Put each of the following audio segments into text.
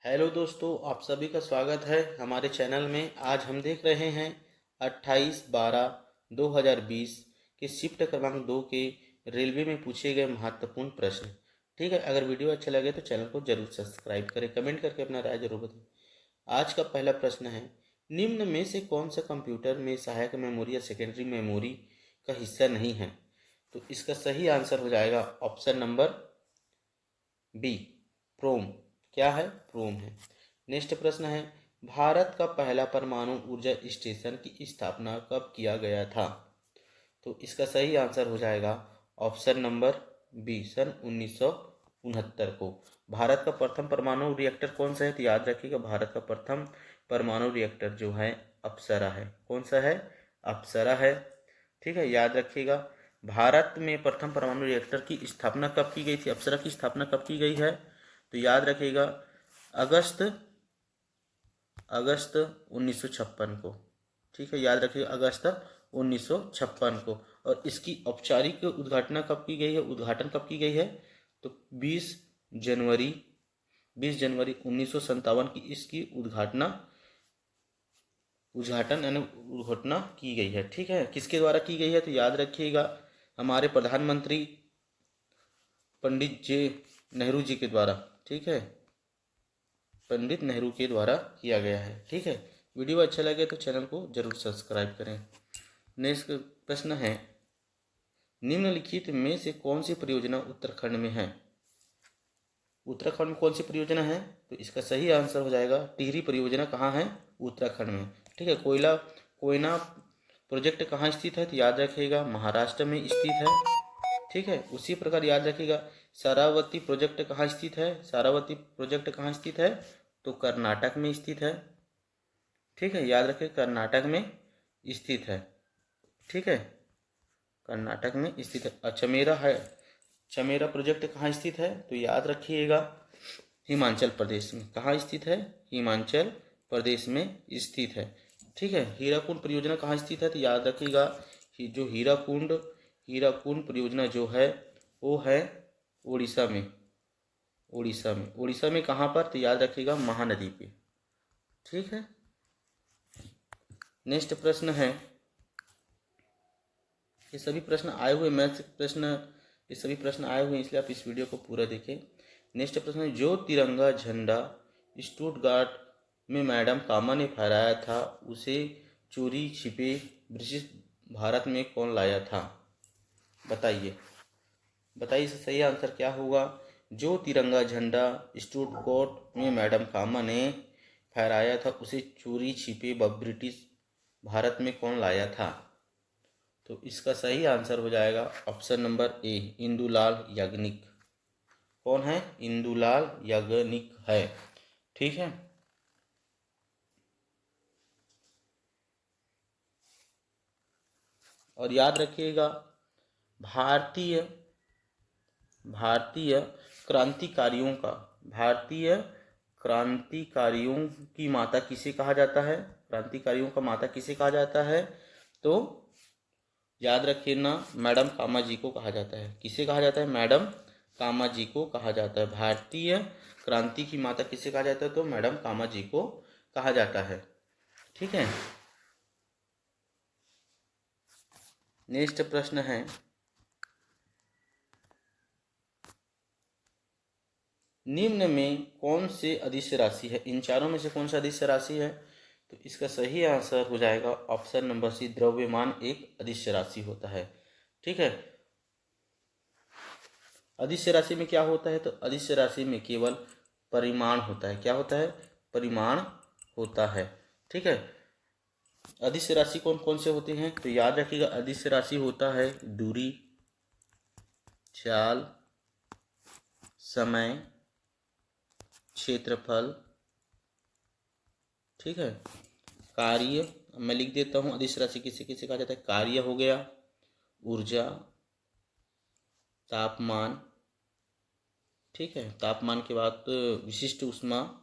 Hello दोस्तों, आप सभी का स्वागत है हमारे चैनल में। आज हम देख रहे हैं 28/12/2020 के शिफ्ट क्रमांक 2 के रेलवे में पूछे गए महत्वपूर्ण प्रश्न। ठीक है, अगर वीडियो अच्छा लगे तो चैनल को जरूर सब्सक्राइब करें, कमेंट करके अपना राय जरूर बताएं। आज का पहला प्रश्न है, निम्न में से कौन सा कंप्यूटर में सहायक मेमोरी या सेकेंडरी मेमोरी का हिस्सा नहीं है? तो इसका सही आंसर हो जाएगा ऑप्शन नंबर बी, प्रोम। क्या है? प्रोम है। नेक्स्ट प्रश्न है, भारत का पहला परमाणु ऊर्जा स्टेशन की स्थापना कब किया गया था? तो इसका सही आंसर हो जाएगा ऑप्शन नंबर बी, सन 1969 को। भारत का प्रथम परमाणु रिएक्टर कौन सा है? तो याद रखिएगा, भारत का प्रथम परमाणु रिएक्टर जो है अप्सरा है। कौन सा है? अप्सरा है। ठीक है, याद रखिएगा। भारत में प्रथम परमाणु रिएक्टर की स्थापना कब की गई थी? अप्सरा की स्थापना कब की गई है? तो याद रखिएगा, अगस्त अगस्त 1956 को। ठीक है, याद रखिएगा, अगस्त 1956 को। और इसकी औपचारिक उद्घाटन कब की गई है? कब की गई है? तो 20 जनवरी 1957 की इसकी उद्घाटन की गई है। ठीक है, किसके द्वारा की गई है? तो याद रखिएगा, हमारे प्रधानमंत्री पंडित जे नेहरू जी के द्वारा। ठीक है, पंडित नेहरू के द्वारा किया गया है। ठीक है, वीडियो अच्छा लगे तो चैनल को जरूर सब्सक्राइब करें। नेक्स्ट प्रश्न है, निम्नलिखित में से कौन सी परियोजना उत्तराखंड में है? उत्तराखंड में कौन सी परियोजना है? तो इसका सही आंसर हो जाएगा, टिहरी परियोजना। कहाँ है? उत्तराखंड में। ठीक है, कोयना प्रोजेक्ट कहाँ स्थित है? तो याद रखिएगा, महाराष्ट्र में स्थित है। ठीक है, उसी प्रकार याद रखिएगा, सारावती प्रोजेक्ट कहाँ स्थित है? तो कर्नाटक में स्थित है। ठीक है, याद रखिए, कर्नाटक में स्थित है। ठीक है, कर्नाटक में स्थित है। चमेरा प्रोजेक्ट कहाँ स्थित है? तो याद रखिएगा, हिमाचल प्रदेश में। कहाँ स्थित है? हिमाचल प्रदेश में स्थित है। ठीक है, हीराकुंड परियोजना कहाँ स्थित है? तो याद रखिएगा, जो हीराकुंड परियोजना जो है वो है उड़ीसा में कहाँ पर? तो याद रखिएगा, महानदी पे। ठीक है, नेक्स्ट प्रश्न है, ये सभी प्रश्न आए हुए इसलिए आप इस वीडियो को पूरा देखें। नेक्स्ट प्रश्न है, जो तिरंगा झंडा स्टुटगार्ट में मैडम कामा ने फहराया था, उसे चोरी छिपे ब्रिटिश भारत में कौन लाया था? बताइए इसका सही आंसर क्या होगा? जो तिरंगा झंडा स्टुटगार्ट में मैडम कामा ने फहराया था, उसे चोरी छिपे ब्रिटिश भारत में कौन लाया था? तो इसका सही आंसर हो जाएगा option number A, Indulal Yagnik. कौन है? इंदुलाल याग्निक है। ठीक है, और याद रखिएगा, भारतीय भारतीय क्रांतिकारियों का भारतीय क्रांतिकारियों की माता किसे कहा जाता है? क्रांतिकारियों का माता किसे कहा जाता है? तो याद रखिए ना, मैडम कामा जी को कहा जाता है। किसे कहा जाता है? मैडम कामा जी को कहा जाता है। भारतीय क्रांति की माता किसे कहा जाता है? तो मैडम कामा जी को कहा जाता है। ठीक है, नेक्स्ट प्रश्न है, निम्न में कौन से अदिश राशि है? इन चारों में से कौन सा अदिश राशि है? तो इसका सही आंसर हो जाएगा ऑप्शन नंबर सी, द्रव्यमान एक अदिश राशि होता है। ठीक है, अदिश राशि में क्या होता है? तो अदिश राशि में केवल परिमाण होता है। क्या होता है? परिमाण होता है। ठीक है, अदिश राशि कौन कौन से होते हैं? तो याद रखिएगा, अदिश राशि होता है दूरी, चाल, समय, क्षेत्रफल। ठीक है, कार्य, मैं लिख देता हूँ, अदिश राशि किसे किसे कहा जाता है? कार्य हो गया, ऊर्जा, तापमान। ठीक है, तापमान के बाद विशिष्ट ऊष्मा।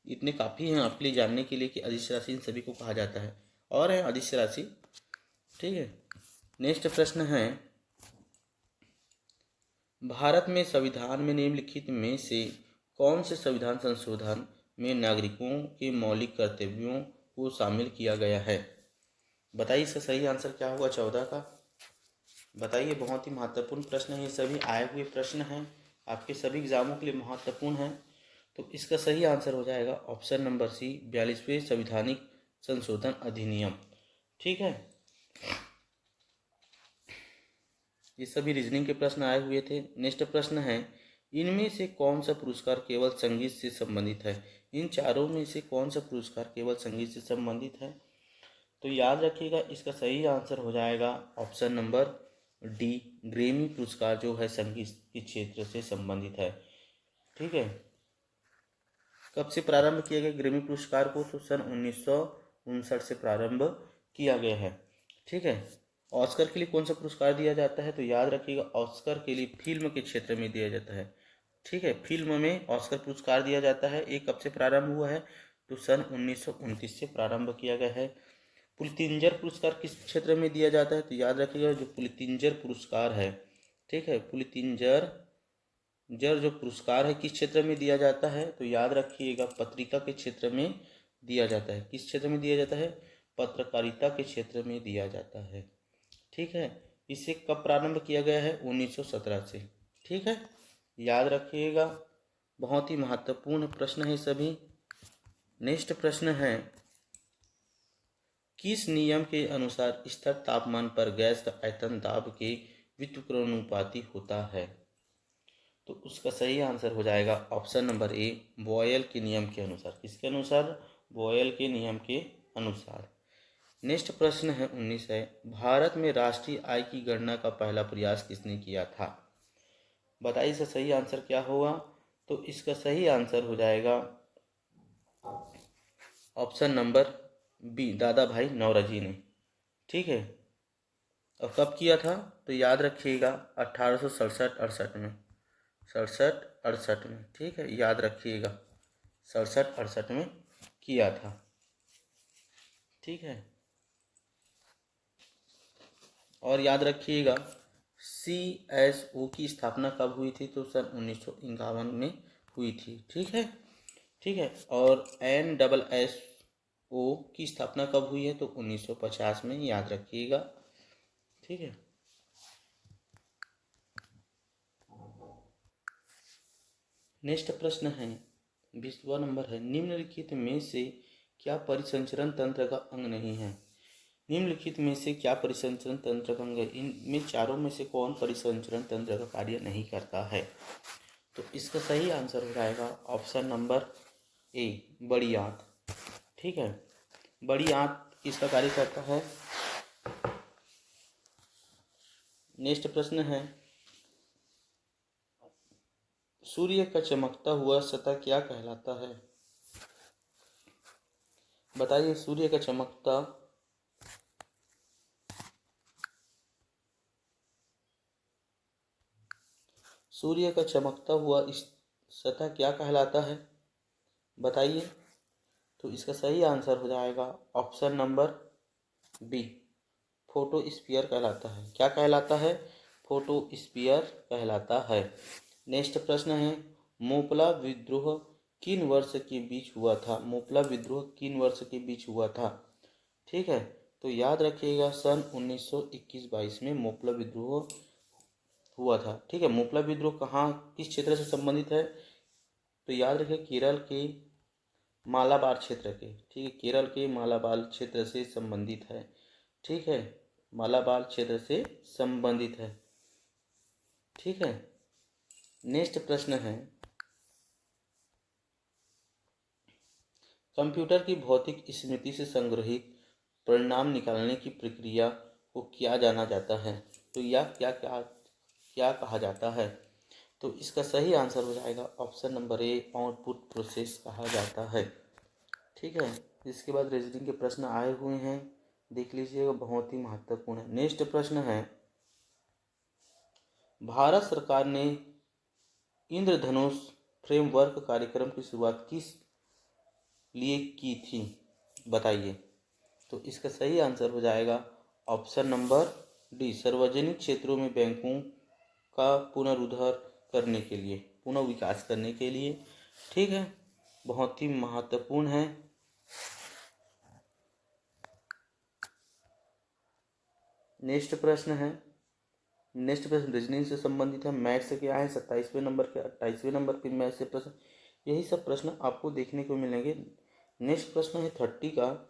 इतने काफ़ी हैं आपके लिए जानने के लिए कि अदिश राशि इन सभी को कहा जाता है, और है अदिश राशि। ठीक है, नेक्स्ट प्रश्न है, भारत में संविधान में निम्नलिखित में से कौन से संविधान संशोधन में नागरिकों के मौलिक कर्तव्यों को शामिल किया गया है? बताइए इसका सही आंसर क्या होगा 14 का। बताइए, बहुत ही महत्वपूर्ण प्रश्न है, ये सभी आए हुए प्रश्न हैं, आपके सभी एग्जामों के लिए महत्वपूर्ण हैं। तो इसका सही आंसर हो जाएगा ऑप्शन नंबर सी, 42वें संवैधानिक संशोधन अधिनियम। ठीक है, ये सभी रीजनिंग के प्रश्न आए हुए थे। नेक्स्ट प्रश्न है, इनमें से कौन सा पुरस्कार केवल संगीत से संबंधित है? इन चारों में से कौन सा पुरस्कार केवल संगीत से संबंधित है? तो याद रखिएगा, इसका सही आंसर हो जाएगा ऑप्शन नंबर डी, ग्रैमी पुरस्कार जो है संगीत के क्षेत्र से संबंधित है। ठीक है, कब से प्रारंभ किया गया ग्रैमी पुरस्कार को? तो सन 1959 से प्रारंभ किया गया है। ठीक है, ऑस्कर के लिए कौन सा पुरस्कार दिया जाता है? तो याद रखिएगा, ऑस्कर के लिए फिल्म के क्षेत्र में दिया जाता है। ठीक है, फिल्म में ऑस्कर पुरस्कार दिया जाता है। ये कब से प्रारंभ हुआ है? तो सन 1929 से प्रारंभ किया गया है। पुलित्जर पुरस्कार किस क्षेत्र में दिया जाता है? तो याद रखिएगा, जो पुलित्जर पुरस्कार है, ठीक है, पुलित्जर जो पुरस्कार है किस क्षेत्र में दिया जाता है? तो याद रखिएगा, पत्रिका के क्षेत्र में दिया जाता है। किस क्षेत्र में दिया जाता है? पत्रकारिता के क्षेत्र में दिया जाता है। ठीक है, इसे कब प्रारंभ किया गया है? 1917 से। ठीक है, याद रखिएगा, बहुत ही महत्वपूर्ण प्रश्न है सभी। नेक्स्ट प्रश्न है, किस नियम के अनुसार स्थिर तापमान पर गैस का आयतन दाब के व्युत्क्रमानुपाती होता है? तो उसका सही आंसर हो जाएगा ऑप्शन नंबर ए, बॉयल के नियम के अनुसार। किसके अनुसार? बॉयल के नियम के अनुसार। नेक्स्ट प्रश्न है 19 है, भारत में राष्ट्रीय आय की गणना का पहला प्रयास किसने किया था? बताइए इसका सही आंसर क्या होगा? तो इसका सही आंसर हो जाएगा ऑप्शन नंबर बी, दादा भाई नौरोजी ने। ठीक है, और कब किया था? तो याद रखिएगा 1867-68 में, 67-68 में। ठीक है, याद रखिएगा 67-68 में किया था। ठीक है, और याद रखिएगा CSO की स्थापना कब हुई थी? तो सन 1951 में हुई थी। ठीक है, ठीक है, और NSSO की स्थापना कब हुई है? तो 1950 में, याद रखिएगा। ठीक है, नेक्स्ट प्रश्न है 20वां नंबर है, निम्नलिखित में से क्या परिसंचरण तंत्र का अंग नहीं है? निम्नलिखित में से क्या परिसंचरण तंत्र का अंग है? इनमें चारों में से कौन परिसंचरण तंत्र का कार्य नहीं करता है? तो इसका सही आंसर हो जाएगा ऑप्शन नंबर ए, बड़ी आंत। ठीक है, बड़ी आंत किसका कार्य करता है? नेक्स्ट प्रश्न है, सूर्य का चमकता हुआ सतह क्या कहलाता है? बताइए, सूर्य का चमकता हुआ इस सतह क्या कहलाता है? बताइए। तो इसका सही आंसर हो जाएगा ऑप्शन नंबर बी, फोटोस्फीयर कहलाता है। क्या कहलाता है? फोटोस्फीयर कहलाता है। नेक्स्ट प्रश्न है, मोपला विद्रोह किन वर्ष के बीच हुआ था? मोपला विद्रोह किन वर्ष के बीच हुआ था? ठीक है, तो याद रखिएगा सन 1921-22 में मोपला विद्रोह हुआ था। ठीक है, मोपला विद्रोह कहाँ, किस क्षेत्र से संबंधित है? तो याद रखिए, केरल के मालाबार क्षेत्र के। ठीक है, केरल के मालाबार क्षेत्र से संबंधित है। ठीक है, मालाबार क्षेत्र से संबंधित है। ठीक है, नेक्स्ट प्रश्न है, कंप्यूटर की भौतिक स्मृति से संग्रहित परिणाम निकालने की प्रक्रिया को क्या जाना जाता है? तो यह क्या कहा जाता है? तो इसका सही आंसर हो जाएगा option number A, output process कहा जाता है। ठीक है, इसके बाद रीजनिंग के प्रश्न आए हुए हैं, देख लीजिएगा, बहुत ही महत्वपूर्ण है। नेक्स्ट प्रश्न है, भारत सरकार ने इंद्रधनुष फ्रेमवर्क कार्यक्रम की शुरुआत किस लिए की थी? बताइए। तो इसका सही आंसर हो जाएगा ऑप्शन नंबर डी, सार्वजनिक क्षेत्रों में बैंकों का पुनरुद्धार करने के लिए, पुनः विकास करने के लिए। ठीक है, बहुत ही महत्वपूर्ण है। नेक्स्ट प्रश्न रीजनिंग से संबंधित है। मैथ से क्या है 27वें नंबर के, 28वें नंबर के मैथ से प्रश्न, यही सब प्रश्न आपको देखने को मिलेंगे। नेक्स्ट प्रश्न है 30 का,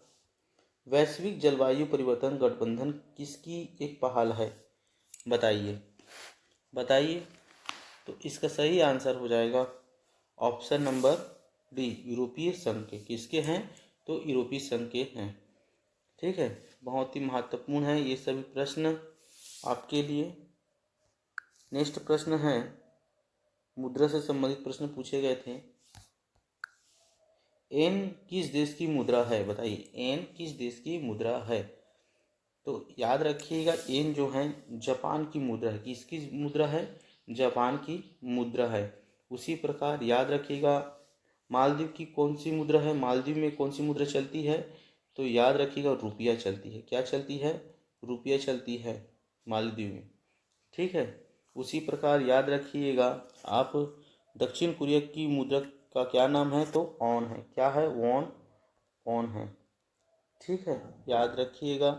वैश्विक जलवायु परिवर्तन गठबंधन किसकी एक पहल है? बताइए। तो इसका सही आंसर हो जाएगा ऑप्शन नंबर डी, यूरोपीय संघ के। किसके हैं? तो यूरोपीय संघ के हैं। ठीक है, बहुत ही महत्वपूर्ण है ये सभी प्रश्न आपके लिए। नेक्स्ट प्रश्न है, मुद्रा से संबंधित प्रश्न पूछे गए थे। एन किस देश की मुद्रा है? बताइए, एन किस देश की मुद्रा है? तो याद रखिएगा, एन जो है जापान की मुद्रा है। किसकी मुद्रा है? जापान की मुद्रा है। उसी प्रकार याद रखिएगा, मालदीव की कौन सी मुद्रा है? मालदीव में कौन सी मुद्रा चलती है? तो याद रखिएगा, रुपया चलती है। क्या चलती है? रुपया चलती है मालदीव में। ठीक है, उसी प्रकार याद रखिएगा आप, दक्षिण कोरिया की मुद्रा का क्या नाम है? तो ऑन है। क्या है? वॉन, ऑन है। ठीक है, याद रखिएगा।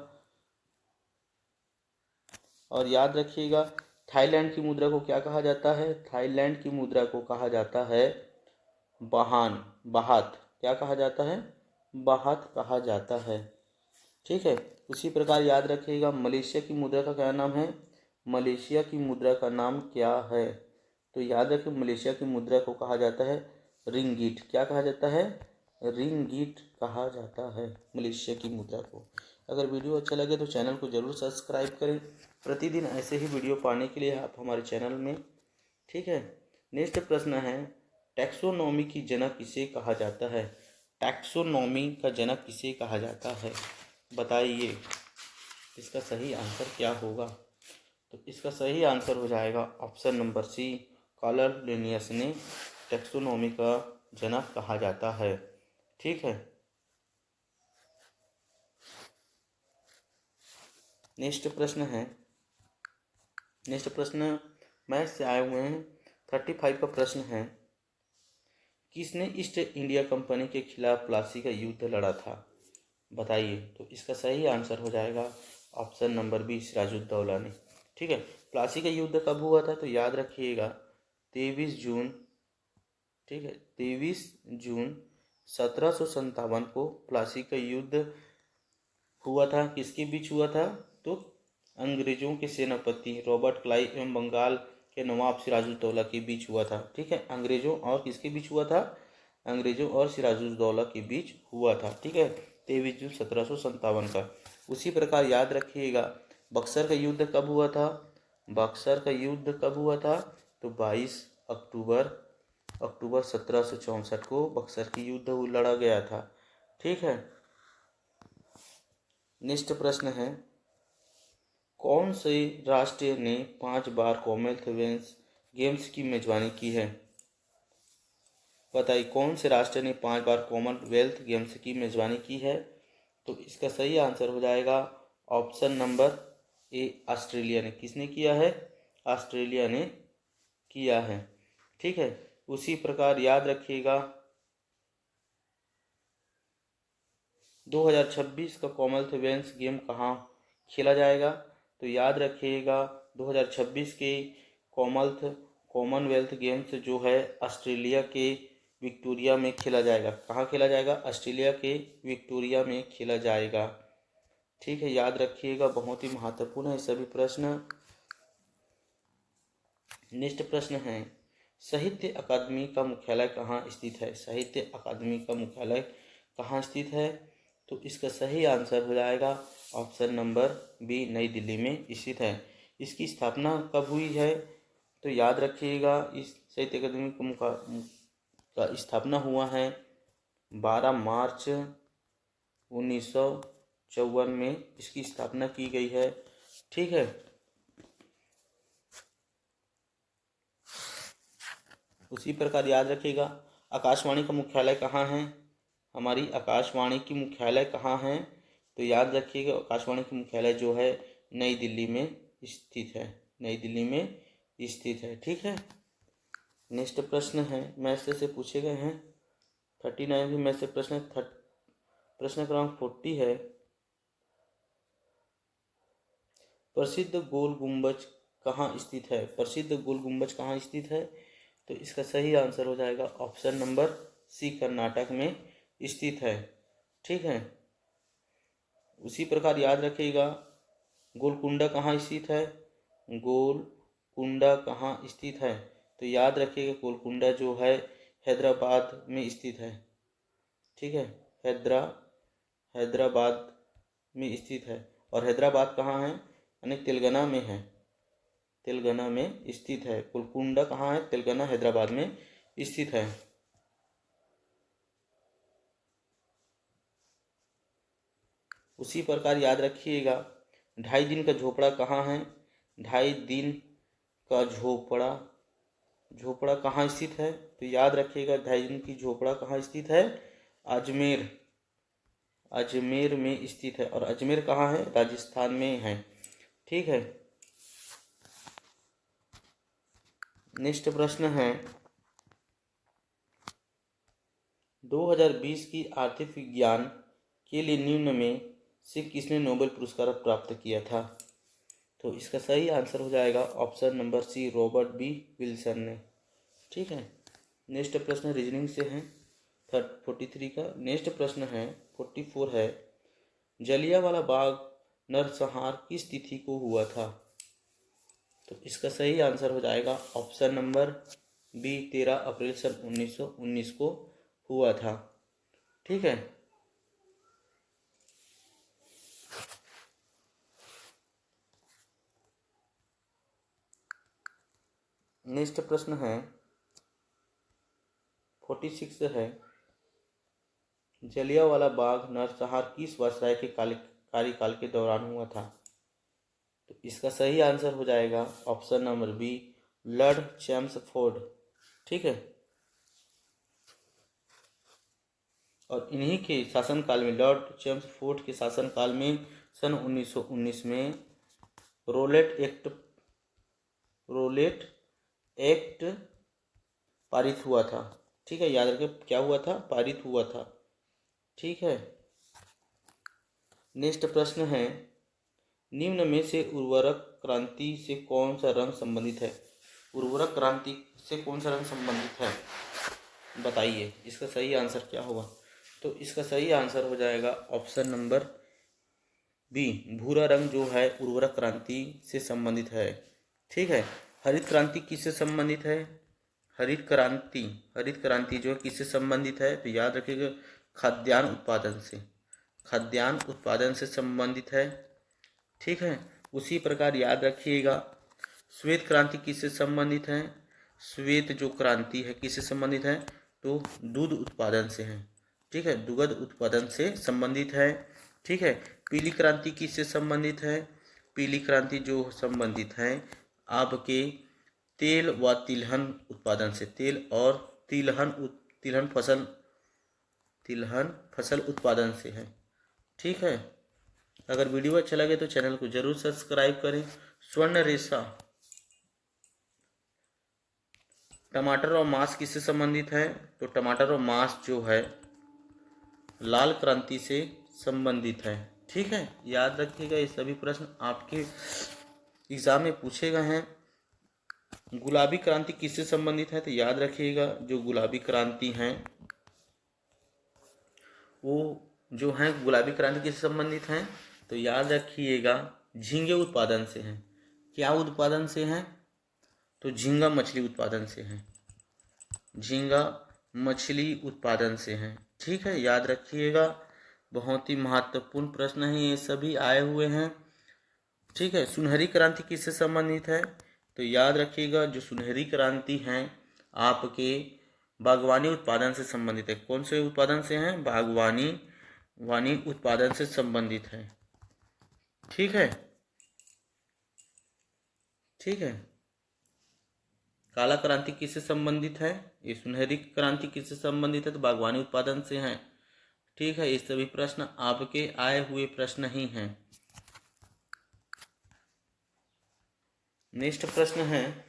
और याद रखिएगा, थाईलैंड की मुद्रा को क्या कहा जाता है? थाईलैंड की मुद्रा को कहा जाता है बाहात। क्या कहा जाता है? बाहात कहा जाता है। ठीक है, उसी प्रकार याद रखिएगा, मलेशिया की मुद्रा का क्या नाम है? मलेशिया की मुद्रा का नाम क्या है? तो याद रखिए, मलेशिया की मुद्रा को कहा जाता है रिंगीट। क्या कहा जाता है? रिंगीट कहा जाता है मलेशिया की मुद्रा को। अगर वीडियो अच्छा लगे तो चैनल को जरूर सब्सक्राइब करें। प्रतिदिन ऐसे ही वीडियो पाने के लिए आप हमारे चैनल में। ठीक है, नेक्स्ट प्रश्न है, टैक्सोनॉमी की जनक किसे कहा जाता है? टैक्सोनॉमी का जनक किसे कहा जाता है? बताइए, इसका सही आंसर क्या होगा? तो इसका सही आंसर हो जाएगा option number C, Carl Linnaeus ने टैक्सोनॉमी का जनक कहा जाता है। ठीक है, नेक्स्ट प्रश्न मैथ से आए हुए हैं। 35 का प्रश्न है, किसने ईस्ट इंडिया कंपनी के खिलाफ प्लासी का युद्ध लड़ा था? बताइए। तो इसका सही आंसर हो जाएगा ऑप्शन नंबर बी, सिराजुद्दौला ने। ठीक है, प्लासी का युद्ध कब हुआ था? तो याद रखिएगा 23 जून। ठीक है, 23 जून 1757 को प्लासी का युद्ध हुआ था। किसके बीच हुआ था? तो अंग्रेजों के सेनापति रॉबर्ट क्लाइव एवं बंगाल के नवाब सिराजुद्दौला के बीच हुआ था। ठीक है, अंग्रेजों और किसके बीच हुआ था? अंग्रेजों और सिराजुद्दौला के बीच हुआ था। ठीक है, 23 जून 1757 का। उसी प्रकार याद रखिएगा, बक्सर का युद्ध कब हुआ था? बक्सर का युद्ध कब हुआ था? तो 22 अक्टूबर 1764 को बक्सर की युद्ध लड़ा गया था। ठीक है, नेक्स्ट प्रश्न है, कौन से राष्ट्र ने 5 बार कॉमनवेल्थ गेम्स की मेजबानी की है? बताइए, कौन से राष्ट्र ने 5 बार कॉमनवेल्थ गेम्स की मेजबानी की है? तो इसका सही आंसर हो जाएगा ऑप्शन नंबर ए, ऑस्ट्रेलिया ने। किसने किया है? ऑस्ट्रेलिया ने किया है। ठीक है, उसी प्रकार याद रखिएगा, 2026 का कॉमनवेल्थ गेम कहाँ खेला जाएगा? तो याद रखिएगा, 2026 के कॉमनवेल्थ गेम्स जो है ऑस्ट्रेलिया के विक्टोरिया में खेला जाएगा। कहाँ खेला जाएगा? ऑस्ट्रेलिया के विक्टोरिया में खेला जाएगा। ठीक है, याद रखिएगा, बहुत ही महत्वपूर्ण है सभी प्रश्न। नेक्स्ट प्रश्न है, साहित्य अकादमी का मुख्यालय कहाँ स्थित है? साहित्य अकादमी का मुख्यालय कहाँ स्थित है? तो इसका सही आंसर हो जाएगा ऑप्शन नंबर बी, नई दिल्ली में स्थित है। इसकी स्थापना कब हुई है? तो याद रखिएगा, इस साहित्य अकादमी का स्थापना हुआ है 12 मार्च 1954 में इसकी स्थापना की गई है। ठीक है, उसी प्रकार याद रखिएगा, आकाशवाणी का मुख्यालय कहाँ है? हमारी आकाशवाणी की मुख्यालय कहाँ है? तो याद रखिएगा, आकाशवाणी की मुख्यालय जो है नई दिल्ली में स्थित है। नई दिल्ली में स्थित है। ठीक है, नेक्स्ट प्रश्न है मैथ से पूछे गए हैं 39 भी मैथ से प्रश्न है। प्रश्न क्रमांक 40 है, प्रसिद्ध गोल गुंबज कहाँ स्थित है? प्रसिद्ध गोल गुंबज कहाँ स्थित है? तो इसका सही आंसर हो जाएगा ऑप्शन नंबर सी, कर्नाटक में स्थित है। ठीक है, उसी प्रकार याद रखिएगा गोलकुंडा कहाँ स्थित है? गोलकुंडा कहाँ स्थित है? तो याद रखिएगा गोलकुंडा जो है हैदराबाद में स्थित है। ठीक है, हैदराबाद में स्थित है। और हैदराबाद कहाँ है? यानी तेलंगाना में है, तेलंगाना में स्थित है। गोलकुंडा कहाँ है? तेलंगाना, हैदराबाद में स्थित है। उसी प्रकार याद रखिएगा 2.5 दिन का झोपड़ा कहाँ है? 2.5 दिन का झोपड़ा कहाँ स्थित है? तो याद रखिएगा 2.5 दिन की झोपड़ा कहाँ स्थित है? अजमेर में स्थित है। और अजमेर कहाँ है? राजस्थान में है। ठीक है, नेक्स्ट प्रश्न है 2020 की आर्थिक विज्ञान के लिए निम्न में से किसने नोबेल पुरस्कार प्राप्त किया था? तो इसका सही आंसर हो जाएगा option number C, Robert B Wilson ने। ठीक है, नेक्स्ट प्रश्न रीजनिंग से है 43 का। नेक्स्ट प्रश्न है 44 है, जलियांवाला बाग नरसंहार किस तिथि को हुआ था? तो इसका सही आंसर हो जाएगा ऑप्शन नंबर बी, 13 अप्रैल सन 1919 को हुआ था। ठीक है, नेक्स्ट प्रश्न है 46 है, जलियांवाला बाग नरसंहार किस वायसराय के कार्यकाल के दौरान हुआ था? तो इसका सही आंसर हो जाएगा option number B, Lord Chelmsford. ठीक है, और इन्हीं के शासनकाल में, लॉर्ड चैम्सफोर्ड के शासनकाल में सन 1919 में रोलेट एक्ट पारित हुआ था। ठीक है, याद रखें क्या हुआ था? पारित हुआ था। ठीक है, नेक्स्ट प्रश्न है, निम्न में से उर्वरक क्रांति से कौन सा रंग संबंधित है? उर्वरक क्रांति से कौन सा रंग संबंधित है, बताइए। इसका सही आंसर क्या होगा? तो इसका सही आंसर हो जाएगा ऑप्शन नंबर बी, भूरा रंग जो है उर्वरक क्रांति से संबंधित है। ठीक है, हरित क्रांति किससे संबंधित है? हरित क्रांति जो किससे संबंधित है? तो याद रखिएगा खाद्यान्न उत्पादन से संबंधित है। ठीक है, उसी प्रकार याद रखिएगा श्वेत क्रांति किससे संबंधित है? श्वेत जो क्रांति है किससे संबंधित है? तो दूध उत्पादन से है। ठीक है, दुग्ध उत्पादन से संबंधित है। ठीक है, पीली क्रांति किससे संबंधित है? पीली क्रांति जो संबंधित है आपके तेल व तिलहन उत्पादन से, तेल और तिलहन फसल उत्पादन से है। ठीक है, अगर वीडियो अच्छा लगे तो चैनल को जरूर सब्सक्राइब करें। स्वर्ण रेशा टमाटर और मांस किससे संबंधित है? तो टमाटर और मांस जो है लाल क्रांति से संबंधित है। ठीक है, याद रखिएगा ये सभी प्रश्न आपके एग्जाम में पूछे गए हैं। गुलाबी क्रांति किससे संबंधित है? तो याद रखिएगा जो गुलाबी क्रांति है वो जो है गुलाबी क्रांति किससे संबंधित है? तो याद रखिएगा झींगे उत्पादन से है। क्या उत्पादन से है? तो झींगा मछली उत्पादन से है। झींगा मछली उत्पादन से है। ठीक है, याद रखिएगा बहुत ही महत्वपूर्ण प्रश्न है ये सभी आए हुए हैं। ठीक है, सुनहरी क्रांति किससे संबंधित है? तो याद रखिएगा जो सुनहरी क्रांति है आपके बागवानी उत्पादन से संबंधित है। कौन से उत्पादन से है? बागवानी उत्पादन से संबंधित है। ठीक है, काला क्रांति किससे संबंधित है? ये सुनहरी क्रांति किससे संबंधित है? तो बागवानी उत्पादन से है। ठीक है, ये सभी प्रश्न आपके आए हुए प्रश्न ही हैं। नेक्स्ट प्रश्न है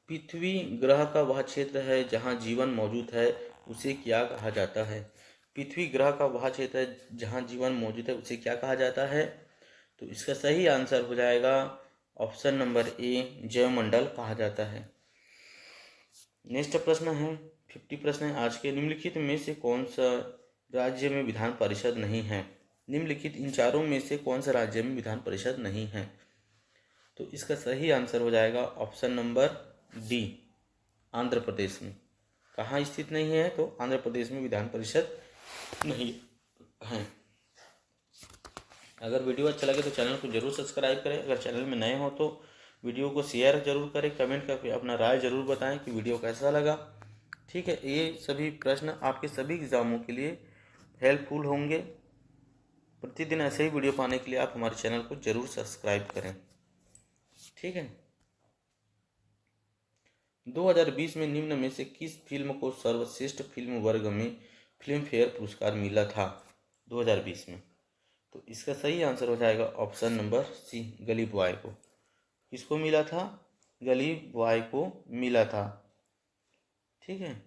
पृथ्वी ग्रह का वह क्षेत्र है जहाँ जीवन मौजूद है, उसे क्या कहा जाता है? पृथ्वी ग्रह का वह क्षेत्र है जहाँ जीवन मौजूद है, उसे क्या कहा जाता है? तो इसका सही आंसर हो जाएगा ऑप्शन नंबर ए, जैवमंडल कहा जाता है। नेक्स्ट प्रश्न है 50 प्रश्न है आज के। निम्नलिखित में से कौन सा राज्य में विधान परिषद नहीं है? निम्नलिखित इन चारों में से कौन सा राज्य में विधान परिषद नहीं है? तो इसका सही आंसर हो जाएगा option number D, Andhra Pradesh में। कहाँ स्थित नहीं है? तो आंध्र प्रदेश में विधान परिषद नहीं है। अगर वीडियो अच्छा लगे तो चैनल को जरूर सब्सक्राइब करें। अगर चैनल में नए हो तो वीडियो को शेयर जरूर करें, कमेंट करके अपना राय जरूर बताएं कि वीडियो कैसा लगा। ठीक है, ये सभी प्रश्न आपके सभी एग्जामों के लिए हेल्पफुल होंगे। प्रतिदिन ऐसे ही वीडियो पाने के लिए आप हमारे चैनल को जरूर सब्सक्राइब करें। ठीक है। 2020 में निम्न में से किस फिल्म को सर्वश्रेष्ठ फिल्म वर्ग में फिल्म फेयर पुरस्कार मिला था 2020 में? तो इसका सही आंसर हो जाएगा ऑप्शन नंबर सी, गली बॉय को। किसको मिला था? गली बॉय को मिला था। ठीक है।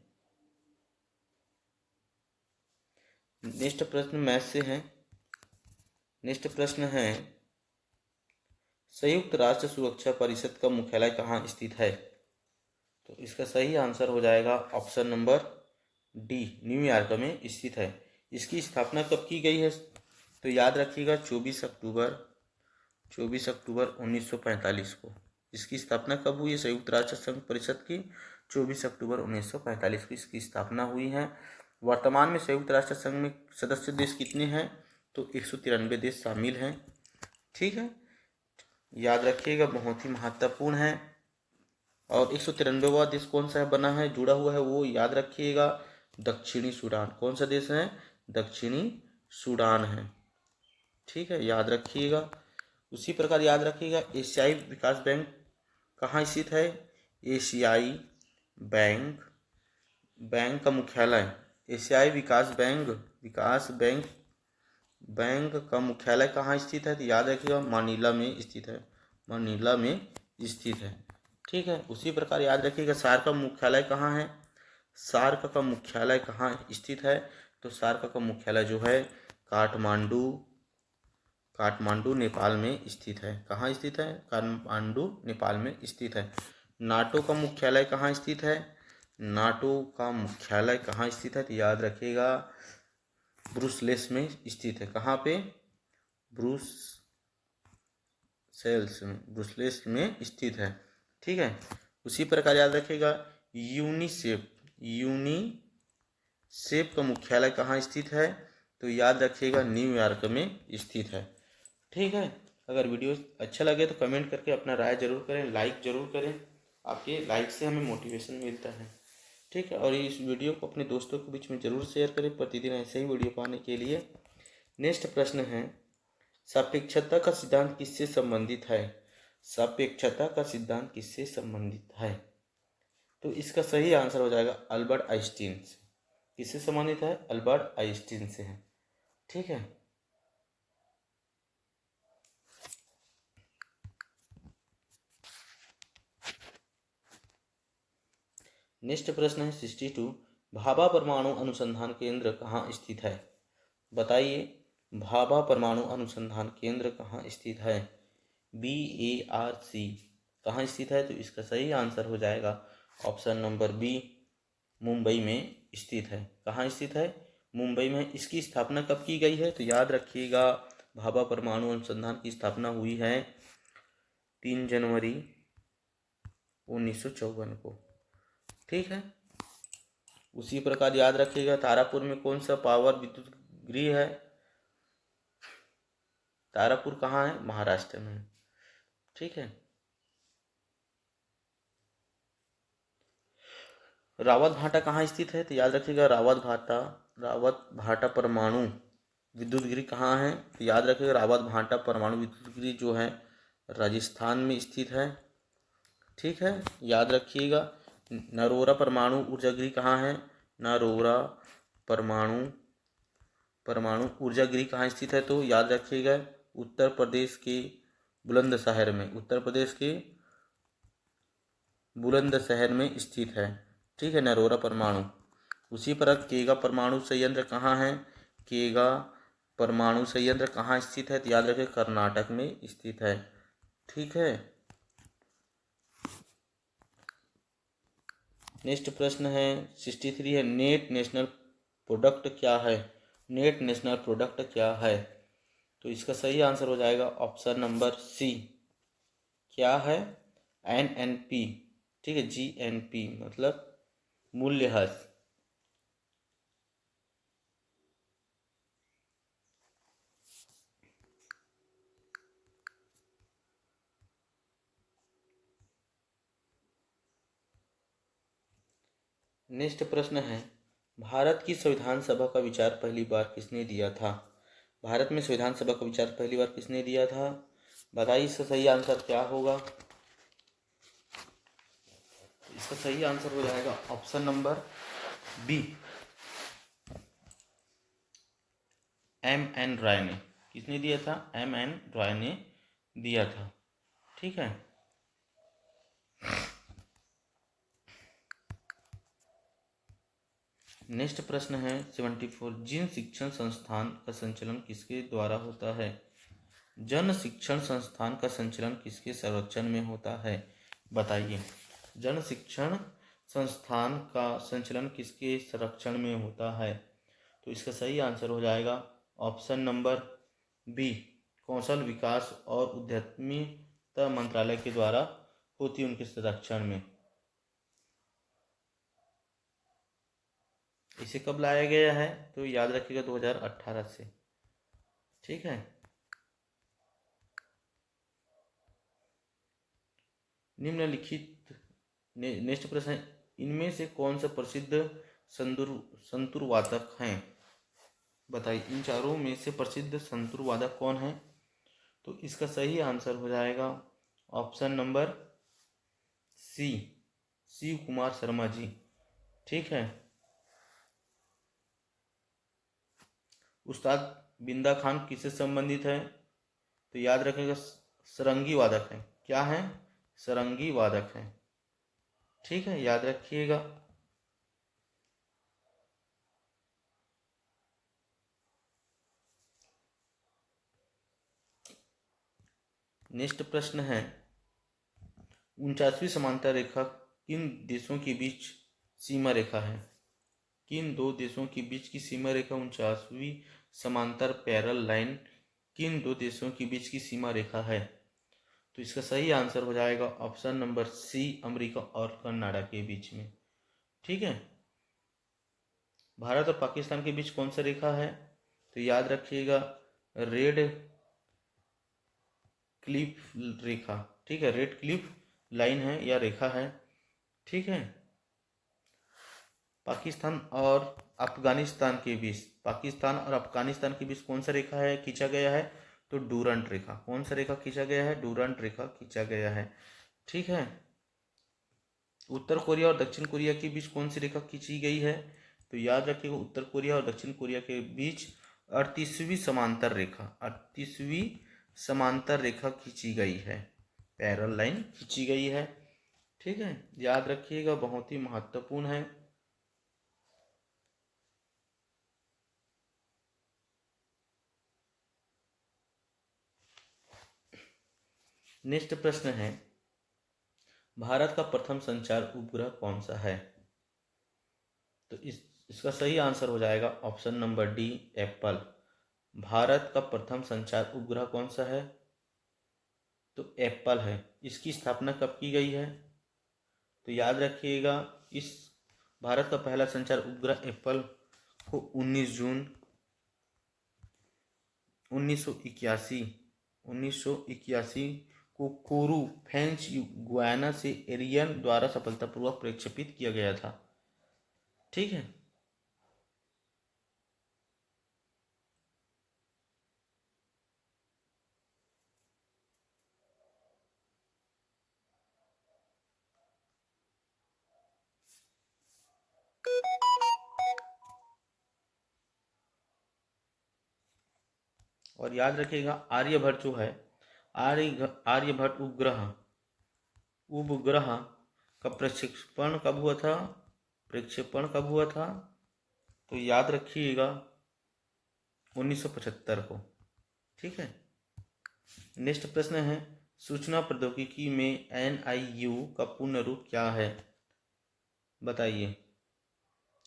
नेक्स्ट प्रश्न मैथ से है। नेक्स्ट प्रश्न है संयुक्त राष्ट्र सुरक्षा परिषद का मुख्यालय कहाँ स्थित है? तो इसका सही आंसर हो जाएगा ऑप्शन नंबर डी, न्यूयॉर्क में स्थित है। इसकी स्थापना कब की गई है? तो याद रखिएगा 24 अक्टूबर 1945 को। इसकी स्थापना कब हुई है? संयुक्त राष्ट्र संघ परिषद की 24 अक्टूबर 1945 को इसकी स्थापना हुई है। वर्तमान में संयुक्त राष्ट्र संघ में सदस्य देश कितने हैं? तो 193 देश शामिल हैं। ठीक है, याद रखिएगा, बहुत ही महत्वपूर्ण है। और 193वां देश कौन सा है बना है, जुड़ा हुआ है, वो याद रखिएगा, दक्षिणी सूडान। कौन सा देश है? दक्षिणी सूडान है। ठीक है, याद रखिएगा। उसी प्रकार याद रखिएगा एशियाई विकास बैंक कहाँ स्थित है? एशियाई बैंक का मुख्यालय, एशियाई विकास बैंक का मुख्यालय कहाँ स्थित है? तो याद रखिएगा मनीला में स्थित है। मनीला में स्थित है। ठीक है। उसी प्रकार याद रखिएगा सार्क का मुख्यालय कहाँ है? सार्क का मुख्यालय कहाँ स्थित है? तो सार्क का मुख्यालय जो है काठमांडू नेपाल में स्थित है। कहाँ स्थित है? काठमांडू नेपाल में स्थित है। नाटो का मुख्यालय कहाँ स्थित है? नाटो का मुख्यालय कहाँ स्थित है? तो याद रखिएगा ब्रुसेल्स में स्थित है। कहाँ पे? ब्रुसेल्स में स्थित है। ठीक है। उसी प्रकार याद रखिएगा यूनिसेफ का मुख्यालय कहाँ स्थित है? तो याद रखिएगा न्यूयॉर्क में स्थित है। ठीक है। अगर वीडियो अच्छा लगे तो कमेंट करके अपना राय जरूर करें, लाइक जरूर करें। आपके लाइक से हमें मोटिवेशन मिलता है। ठीक है। और इस वीडियो को अपने दोस्तों के बीच में जरूर शेयर करें प्रतिदिन ऐसे ही वीडियो पाने के लिए। नेक्स्ट प्रश्न है सापेक्षता का सिद्धांत किससे संबंधित है? सापेक्षता का सिद्धांत किससे संबंधित है? तो इसका सही आंसर हो जाएगा अल्बर्ट आइंस्टीन से। किससे संबंधित है? अल्बर्ट आइंस्टीन से है। ठीक है। नेक्स्ट प्रश्न है 62, भाभा परमाणु अनुसंधान केंद्र कहाँ स्थित है? बताइए, भाभा परमाणु अनुसंधान केंद्र कहाँ स्थित है? BARC कहाँ स्थित है? तो इसका सही आंसर हो जाएगा ऑप्शन नंबर बी, मुंबई में स्थित है। कहाँ स्थित है? मुंबई में। इसकी स्थापना कब की गई है? तो याद रखिएगा भाभा परमाणु अनुसंधान की स्थापना हुई है 3 जनवरी 1954 को। ठीक है। उसी प्रकार याद रखिएगा तारापुर में कौन सा पावर विद्युत गृह है? तारापुर कहाँ है? महाराष्ट्र में। ठीक है। रावत भाटा कहाँ स्थित है? तो याद रखिएगा रावत भाटा परमाणु विद्युत गृह कहाँ है? तो याद रखिएगा रावत भाटा परमाणु विद्युत गृह जो है राजस्थान में स्थित है। ठीक है। याद रखिएगा नरोरा परमाणु ऊर्जा गृह कहाँ है? नरोरा परमाणु ऊर्जा गृह कहाँ स्थित है? तो याद रखिएगा उत्तर प्रदेश के बुलंदशहर में। उत्तर प्रदेश के बुलंदशहर में स्थित है। ठीक है, नरोरा परमाणु। उसी पर केगा परमाणु संयंत्र कहाँ है? केगा परमाणु संयंत्र कहाँ स्थित है? तो याद रखें कर्नाटक में स्थित है। ठीक है। नेक्स्ट प्रश्न है 63 है, नेट नेशनल प्रोडक्ट क्या है? नेट नेशनल प्रोडक्ट क्या है? तो इसका सही आंसर हो जाएगा ऑप्शन नंबर सी। क्या है? NNP। ठीक है, GNP मतलब मूल्यह्रास। नेक्स्ट प्रश्न है, भारत की संविधान सभा का विचार पहली बार किसने दिया था? भारत में संविधान सभा का विचार पहली बार किसने दिया था? बताइए इसका सही आंसर क्या होगा? इसका सही आंसर हो जाएगा option number B, MN Roy ने। किसने दिया था? MN रॉय ने दिया था। ठीक है। नेक्स्ट प्रश्न है 74, जिन शिक्षण संस्थान का संचालन किसके द्वारा होता है? जन शिक्षण संस्थान का संचालन किसके संरक्षण में होता है? बताइए। जन शिक्षण संस्थान का संचालन किसके संरक्षण में होता है? तो इसका सही आंसर हो जाएगा ऑप्शन नंबर बी, कौशल विकास और उद्यमिता मंत्रालय के द्वारा होती उनके संरक्षण में। इसे कब लाया गया है? तो याद रखिएगा 2018 से। ठीक है। निम्नलिखित नेक्स्ट प्रश्न है, इनमें से कौन सा प्रसिद्ध संतूर वादक हैं? बताइए, इन चारों में से प्रसिद्ध संतूर वादक कौन है? तो इसका सही आंसर हो जाएगा option number C, Shiv Kumar Sharma ji. ठीक है। उस्ताद बिंदा खान किससे संबंधित है? तो याद रखिएगा सरंगी वादक है। क्या है? सरंगी वादक है। ठीक है, याद रखिएगा। नेक्स्ट प्रश्न है 49वीं समांतर रेखा किन देशों के बीच सीमा रेखा है? किन दो देशों के बीच की सीमा रेखा 49वीं समांतर पैरल लाइन किन दो देशों के बीच की सीमा रेखा है? तो इसका सही आंसर हो जाएगा ऑप्शन नंबर सी, अमेरिका और कनाडा के बीच में। ठीक है। भारत और पाकिस्तान के बीच कौन सा रेखा है? तो याद रखिएगा रेड क्लिफ रेखा। ठीक है, रेड क्लिफ लाइन है या रेखा है। ठीक है। पाकिस्तान और अफगानिस्तान के बीच, पाकिस्तान और अफगानिस्तान के बीच कौन सा रेखा है खींचा गया है? तो डूरंट रेखा। कौन सा रेखा खींचा गया है? डूरंट रेखा खींचा गया है। ठीक है। उत्तर कोरिया और दक्षिण कोरिया के बीच कौन सी रेखा खींची गई है? तो याद रखिएगा उत्तर कोरिया और दक्षिण कोरिया के बीच 38वीं समांतर रेखा, 38वीं समांतर रेखा खींची गई है, पैरल लाइन खींची गई है। ठीक है, याद रखिएगा, बहुत ही महत्वपूर्ण है। नेक्स्ट प्रश्न है भारत का प्रथम संचार उपग्रह कौन सा है? तो इसका सही आंसर हो जाएगा option number D, Apple. Bharat का प्रथम संचार उपग्रह कौन सा है? तो एप्पल है। इसकी स्थापना कब की गई है? तो याद रखिएगा इस भारत का पहला संचार उपग्रह एप्पल को 19 जून 1981 को कोरू, फ्रेंच गुयाना से एरियन द्वारा सफलतापूर्वक प्रक्षेपित किया गया था। ठीक है। और याद रखिएगा आर्यभट्ट जो है, आर्यभट्ट उपग्रह प्रक्षेपण कब हुआ था? प्रक्षेपण कब हुआ था? तो याद रखिएगा 1975 को। ठीक है। नेक्स्ट प्रश्न है, सूचना प्रौद्योगिकी में NIU का पूर्ण रूप क्या है? बताइए।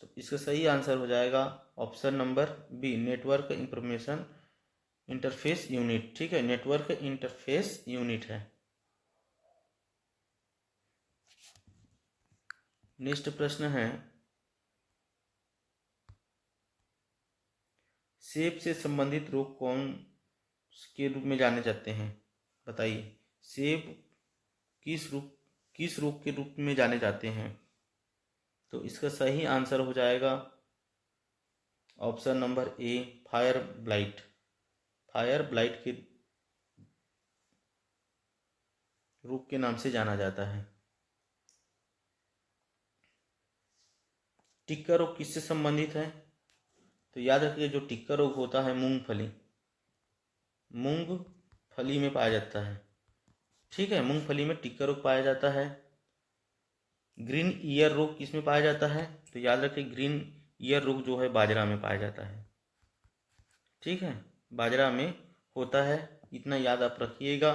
तो इसका सही आंसर हो जाएगा option number B, network information interface unit. ठीक है, नेटवर्क इंटरफेस यूनिट है। नेक्स्ट प्रश्न है, सेब से संबंधित रोग कौन के रूप में जाने जाते हैं? बताइए। सेब किस रोग के रूप में जाने जाते हैं? तो इसका सही आंसर हो जाएगा option number A, fire blight. Fire blight के रोग के नाम से जाना जाता है। टिक्का रोग किससे संबंधित है? तो याद रखिए, जो टिक्का रोग होता है मूंगफली में पाया जाता है। ठीक है, मूंगफली में टिक्का रोग पाया जाता है। ग्रीन ईयर रोग किस में पाया जाता है? तो याद रखिए, ग्रीन ईयर रोग जो है बाजरा में पाया जाता है। ठीक है, बाजरा में होता है, इतना याद आप रखिएगा।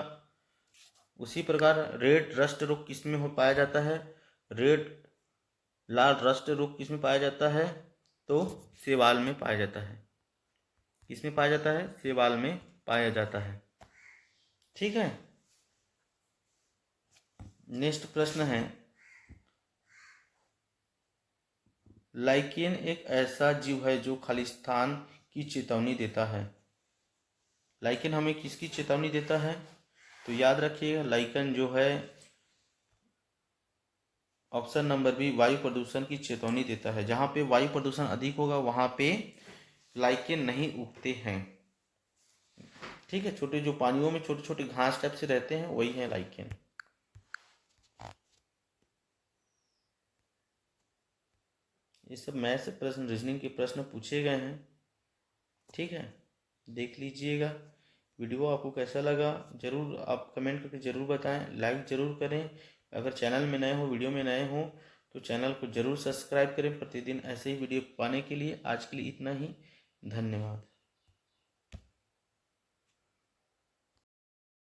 उसी प्रकार रेड रस्ट रोग किस में हो पाया जाता है? लाल रस्ट रोग किस में पाया जाता है? तो शैवाल में पाया जाता है। किसमें पाया जाता है? शैवाल में पाया जाता है। ठीक है। नेक्स्ट प्रश्न है, लाइकेन एक ऐसा जीव है जो खालिस्तान की चेतावनी देता है। लाइकेन हमें किसकी चेतावनी देता है? तो याद रखिएगा, लाइकेन जो है ऑप्शन नंबर बी, वायु प्रदूषण की चेतावनी देता है। जहां पे वायु प्रदूषण अधिक होगा वहां पे लाइकेन नहीं उगते हैं। ठीक है, छोटे जो पानियों में छोटे छोटे घास टाइप से रहते हैं वही है लाइकेन। ये सब मैथ से प्रश्न, रीजनिंग के प्रश्न पूछे गए हैं। ठीक है, देख लीजिएगा। वीडियो आपको कैसा लगा जरूर आप कमेंट करके जरूर बताएं, लाइक जरूर करें। अगर चैनल में नए हो, वीडियो में नए हो, तो चैनल को जरूर सब्सक्राइब करें प्रतिदिन ऐसे ही वीडियो पाने के लिए। आज के लिए इतना ही, धन्यवाद।